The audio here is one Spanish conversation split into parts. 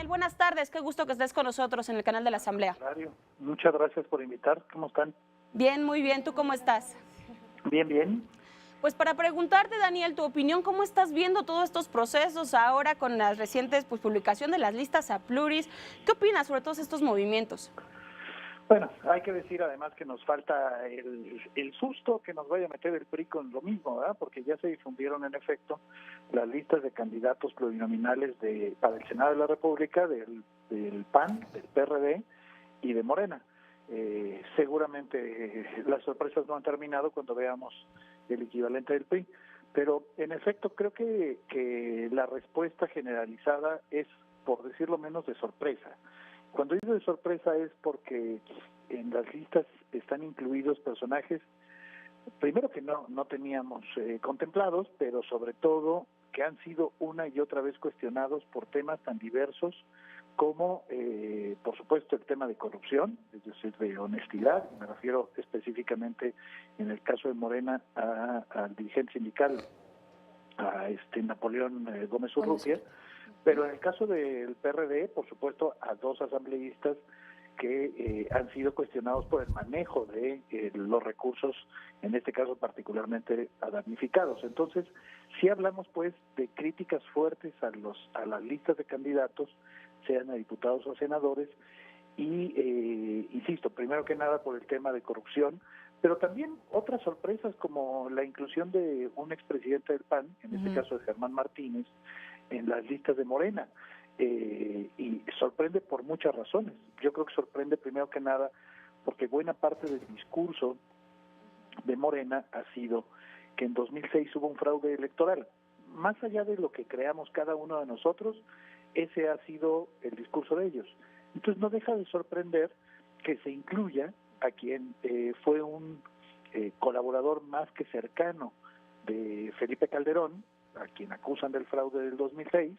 Daniel, buenas tardes. Qué gusto que estés con nosotros en el canal de la Asamblea. Muchas gracias por invitar. ¿Cómo están? Bien, muy bien. ¿Tú cómo estás? Bien, bien. Pues para preguntarte, Daniel, tu opinión, ¿cómo estás viendo todos estos procesos ahora con las recientes publicación de las listas a pluris? ¿Qué opinas sobre todos estos movimientos? Bueno, hay que decir además que nos falta el susto que nos vaya a meter el PRI con lo mismo, ¿verdad? Porque ya se difundieron en efecto las listas de candidatos plurinominales para el Senado de la República del PAN, del PRD y de Morena. Seguramente las sorpresas no han terminado cuando veamos el equivalente del PRI, pero en efecto creo que la respuesta generalizada es, por decirlo menos, de sorpresa. Cuando digo de sorpresa es porque en las listas están incluidos personajes, primero que no teníamos contemplados, pero sobre todo que han sido una y otra vez cuestionados por temas tan diversos como, por supuesto, el tema de corrupción, es decir, de honestidad. Me refiero específicamente, en el caso de Morena, al dirigente sindical, a Napoleón Gómez Urrutia, pero en el caso del PRD, por supuesto, a dos asambleístas que han sido cuestionados por el manejo de los recursos, en este caso particularmente a damnificados. Entonces, sí hablamos pues de críticas fuertes a las listas de candidatos, sean a diputados o senadores, y insisto, primero que nada por el tema de corrupción, pero también otras sorpresas como la inclusión de un expresidente del PAN, en este caso de Germán Martínez, en las listas de Morena, y sorprende por muchas razones. Yo creo que sorprende primero que nada porque buena parte del discurso de Morena ha sido que en 2006 hubo un fraude electoral. Más allá de lo que creamos cada uno de nosotros, ese ha sido el discurso de ellos. Entonces no deja de sorprender que se incluya a quien fue un colaborador más que cercano de Felipe Calderón, a quien acusan del fraude del 2006,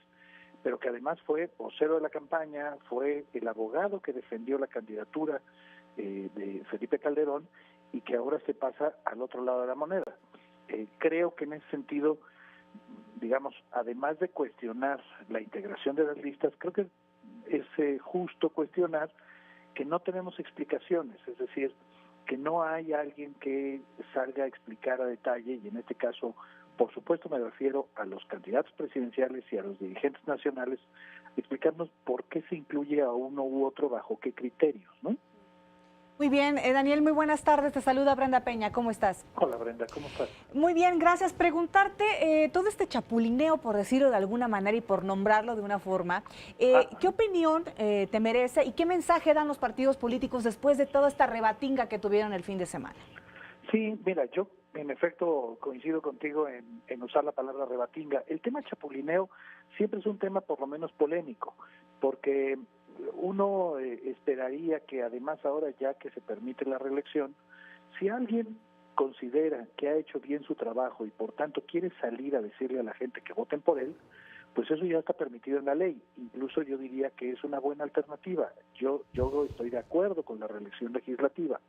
pero que además fue vocero de la campaña, fue el abogado que defendió la candidatura de Felipe Calderón y que ahora se pasa al otro lado de la moneda. Creo que en ese sentido, digamos, además de cuestionar la integración de las listas, creo que es justo cuestionar que no tenemos explicaciones, es decir, que no hay alguien que salga a explicar a detalle, y en este caso, por supuesto me refiero a los candidatos presidenciales y a los dirigentes nacionales, explicarnos por qué se incluye a uno u otro, bajo qué criterios, ¿no? Muy bien, Daniel, muy buenas tardes. Te saluda Brenda Peña. ¿Cómo estás? Hola Brenda, ¿cómo estás? Muy bien, gracias. Preguntarte, todo este chapulineo, por decirlo de alguna manera y por nombrarlo de una forma, ¿qué opinión te merece y qué mensaje dan los partidos políticos después de toda esta rebatinga que tuvieron el fin de semana? Sí, mira, yo en efecto coincido contigo en usar la palabra rebatinga. El tema chapulineo siempre es un tema por lo menos polémico, porque uno esperaría que además ahora, ya que se permite la reelección, si alguien considera que ha hecho bien su trabajo y por tanto quiere salir a decirle a la gente que voten por él, pues eso ya está permitido en la ley. Incluso yo diría que es una buena alternativa. Yo estoy de acuerdo con la reelección legislativa.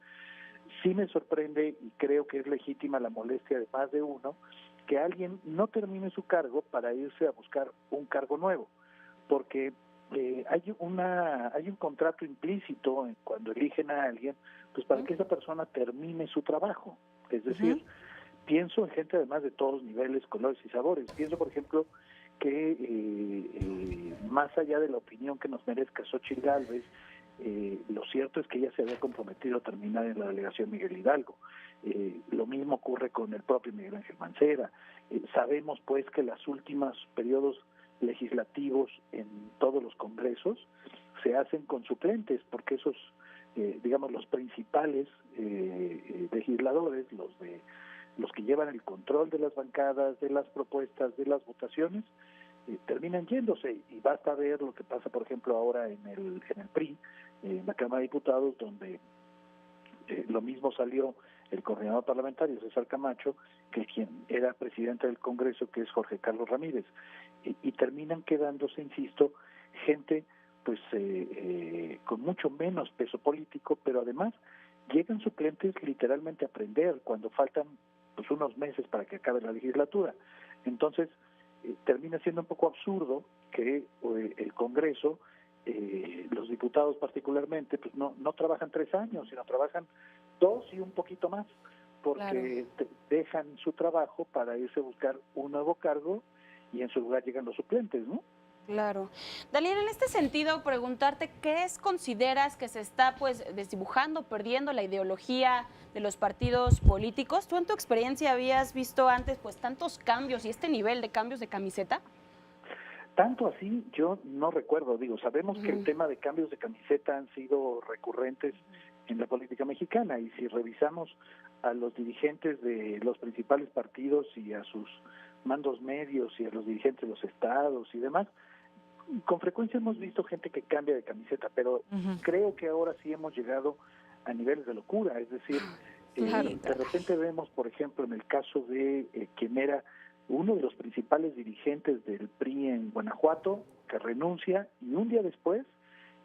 Sí me sorprende y creo que es legítima la molestia de más de uno que alguien no termine su cargo para irse a buscar un cargo nuevo, porque hay un contrato implícito cuando eligen a alguien, pues para que esa persona termine su trabajo. Es decir, pienso en gente además de todos niveles, colores y sabores. Pienso, por ejemplo, que más allá de la opinión que nos merezca Xóchitl Gálvez, lo cierto es que ella se había comprometido a terminar en la delegación Miguel Hidalgo. Lo mismo ocurre con el propio Miguel Ángel Mancera. Sabemos pues que los últimos periodos legislativos en todos los congresos se hacen con suplentes, porque esos, digamos, los principales legisladores, los que llevan el control de las bancadas, de las propuestas, de las votaciones, terminan yéndose, y basta ver lo que pasa, por ejemplo, ahora en el PRI, en la Cámara de Diputados, donde lo mismo salió el coordinador parlamentario, César Camacho, que quien era presidente del Congreso, que es Jorge Carlos Ramírez, y terminan quedándose, insisto, gente pues con mucho menos peso político, pero además llegan suplentes literalmente a aprender cuando faltan pues unos meses para que acabe la legislatura. Entonces termina siendo un poco absurdo que el Congreso los diputados particularmente, pues no trabajan 3 años, sino trabajan 2 y un poquito más, porque dejan su trabajo para irse a buscar un nuevo cargo y en su lugar llegan los suplentes, ¿no? Claro. Daniel, en este sentido, preguntarte consideras que se está pues desdibujando, perdiendo la ideología de los partidos políticos. ¿Tú en tu experiencia habías visto antes pues tantos cambios y este nivel de cambios de camiseta? Tanto así yo no recuerdo, sabemos que el tema de cambios de camiseta han sido recurrentes en la política mexicana, y si revisamos a los dirigentes de los principales partidos y a sus mandos medios y a los dirigentes de los estados y demás, con frecuencia hemos visto gente que cambia de camiseta, pero creo que ahora sí hemos llegado a niveles de locura, es decir, de repente vemos, por ejemplo, en el caso de quien era uno de los principales dirigentes del PRI en Guanajuato, que renuncia y un día después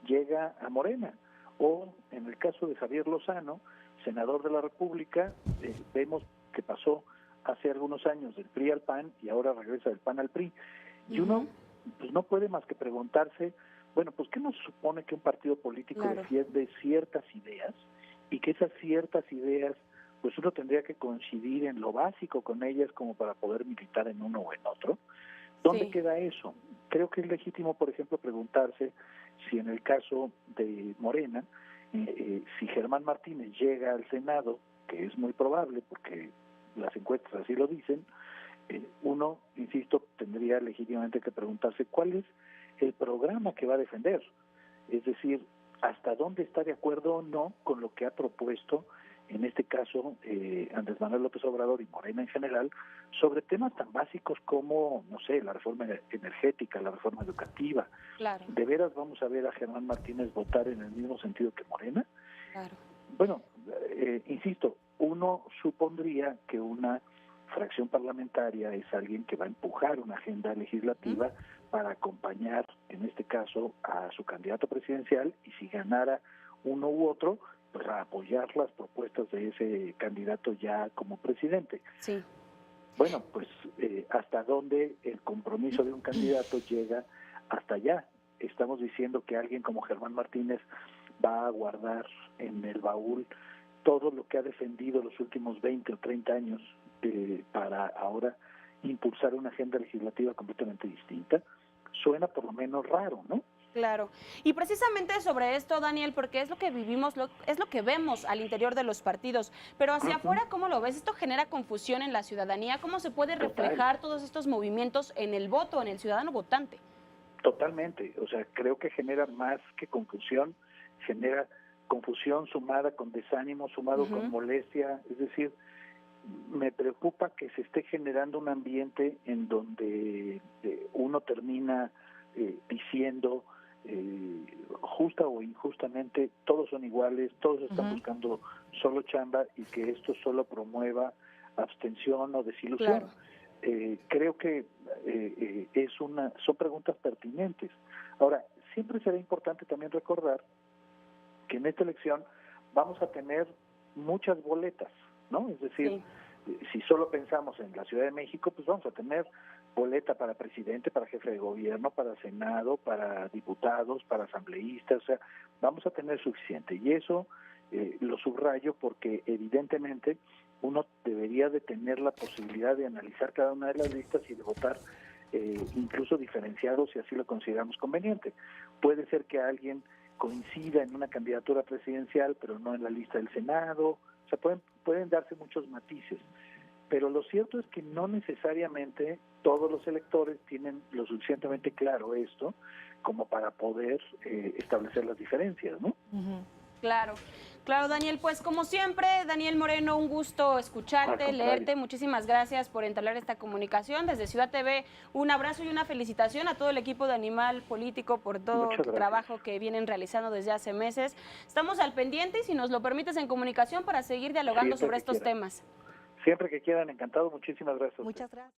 llega a Morena, o en el caso de Javier Lozano, senador de la República, vemos que pasó hace algunos años del PRI al PAN y ahora regresa del PAN al PRI, y uno pues no puede más que preguntarse, bueno, pues ¿qué nos supone que un partido político defiende ciertas ideas y que esas ciertas ideas pues uno tendría que coincidir en lo básico con ellas como para poder militar en uno o en otro? ¿Dónde queda eso? Creo que es legítimo, por ejemplo, preguntarse si en el caso de Morena, si Germán Martínez llega al Senado, que es muy probable porque las encuestas así lo dicen, uno, insisto, tendría legítimamente que preguntarse cuál es el programa que va a defender, es decir, hasta dónde está de acuerdo o no con lo que ha propuesto, en este caso, Andrés Manuel López Obrador y Morena en general, sobre temas tan básicos como, no sé, la reforma energética, la reforma educativa. Claro. ¿De veras vamos a ver a Germán Martínez votar en el mismo sentido que Morena? Claro. Bueno, insisto, uno supondría que una fracción parlamentaria es alguien que va a empujar una agenda legislativa para acompañar, en este caso, a su candidato presidencial, y si ganara uno u otro, pues a apoyar las propuestas de ese candidato ya como presidente. Sí. Bueno, pues hasta dónde el compromiso de un candidato llega hasta allá. Estamos diciendo que alguien como Germán Martínez va a guardar en el baúl todo lo que ha defendido los últimos 20 o 30 años para ahora impulsar una agenda legislativa completamente distinta. Suena por lo menos raro, ¿no? Claro. Y precisamente sobre esto, Daniel, porque es lo que vivimos, es lo que vemos al interior de los partidos, pero hacia afuera, ¿cómo lo ves? ¿Esto genera confusión en la ciudadanía? ¿Cómo se puede reflejar todos estos movimientos en el voto, en el ciudadano votante? Totalmente. O sea, creo que genera más que confusión, genera confusión sumada con desánimo, sumado con molestia. Es decir, me preocupa que se esté generando un ambiente en donde uno termina diciendo justa o injustamente, todos son iguales, todos están buscando solo chamba, y que esto solo promueva abstención o desilusión. Creo que son preguntas pertinentes. Ahora, siempre será importante también recordar que en esta elección vamos a tener muchas boletas, ¿no? Es decir, si solo pensamos en la Ciudad de México, pues vamos a tener boleta para presidente, para jefe de gobierno, para Senado, para diputados, para asambleístas, o sea, vamos a tener suficiente. Y eso lo subrayo porque evidentemente uno debería de tener la posibilidad de analizar cada una de las listas y de votar incluso diferenciados si así lo consideramos conveniente. Puede ser que alguien coincida en una candidatura presidencial, pero no en la lista del Senado. O sea, pueden darse muchos matices, pero lo cierto es que no necesariamente todos los electores tienen lo suficientemente claro esto como para poder establecer las diferencias, ¿no? Claro, claro, Daniel, pues como siempre, Daniel Moreno, un gusto escucharte, leerte, muchísimas gracias por entablar esta comunicación. Desde Ciudad TV, un abrazo y una felicitación a todo el equipo de Animal Político por todo el trabajo que vienen realizando desde hace meses. Estamos al pendiente y si nos lo permites en comunicación para seguir dialogando sobre estos temas. Siempre que quieran, encantado, muchísimas gracias. Muchas gracias.